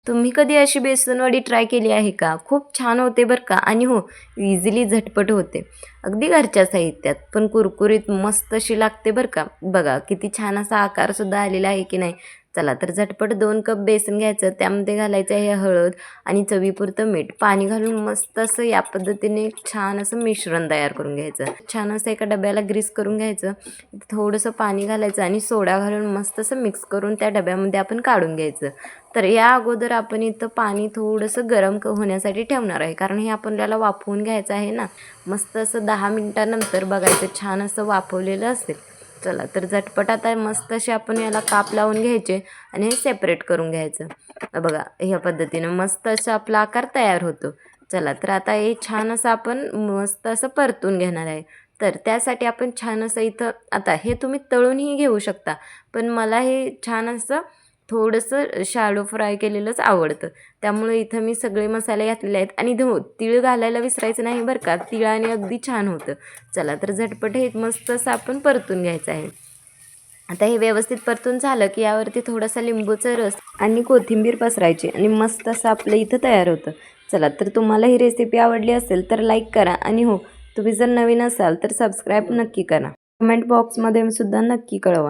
तुम्ही कधी अशी बेसनवडी ट्राय केली आहे का? खूप छान होते बरं का आणि हो इझिली झटपट होते. अगदी घरच्या साहित्यात पण कुरकुरीत मस्त अशी लागते बरं का. बघा किती छान असा आकारसुद्धा आलेला आहे की नाही. चला तर झटपट 2 कप बेसन घ्यायचं, त्यामध्ये घालायचं आहे हळद आणि चवीपुरतं मीठ. पाणी घालून मस्त असं या पद्धतीने छान असं मिश्रण तयार करून घ्यायचं. छान असं एका डब्याला ग्रीस करून घ्यायचं. थोडंसं पाणी घालायचं आणि सोडा घालून मस्त असं मिक्स करून त्या डब्यामध्ये आपण काढून घ्यायचं. तर या अगोदर आपण इथं पाणी थोडंसं गरम होण्यासाठी ठेवणार आहे, कारण हे आपल्याला वाफवून घ्यायचं आहे ना. मस्त असं 10 मिनिटानंतर बघायचं छान असं वाफवलेलं असेल. चला तर झटपट आता मस्त असे आपण याला काप लावून घ्यायचे आणि हे सेपरेट करून घ्यायचं. बघा ह्या पद्धतीनं मस्त असं आपला आकार तयार होतो. चला तर आता हे छान असं आपण मस्त असं परतून घेणार आहे. तर त्यासाठी आपण छान असं इथं आता हे तुम्ही तळूनही घेऊ शकता, पण मला हे छान असं थोडंसं शॅलो फ्राय केलेलंच आवडतं. त्यामुळे इथं मी सगळे मसाले घातलेले आहेत आणि हो तीळ घालायला विसरायचं नाही बरं का. तिळाने अगदी छान होतं. चला तर झटपट हे मस्त असं आपण परतून घ्यायचं आहे. आता हे व्यवस्थित परतून झालं की यावरती थोडासा लिंबूचा रस आणि कोथिंबीर पसरायची आणि मस्त असं आपलं इथं तयार होतं. चला तर तुम्हाला ही रेसिपी आवडली असेल तर लाईक करा आणि हो तुम्ही जर नवीन असाल तर सबस्क्राईब नक्की करा. कमेंट बॉक्समध्ये सुद्धा नक्की कळवा.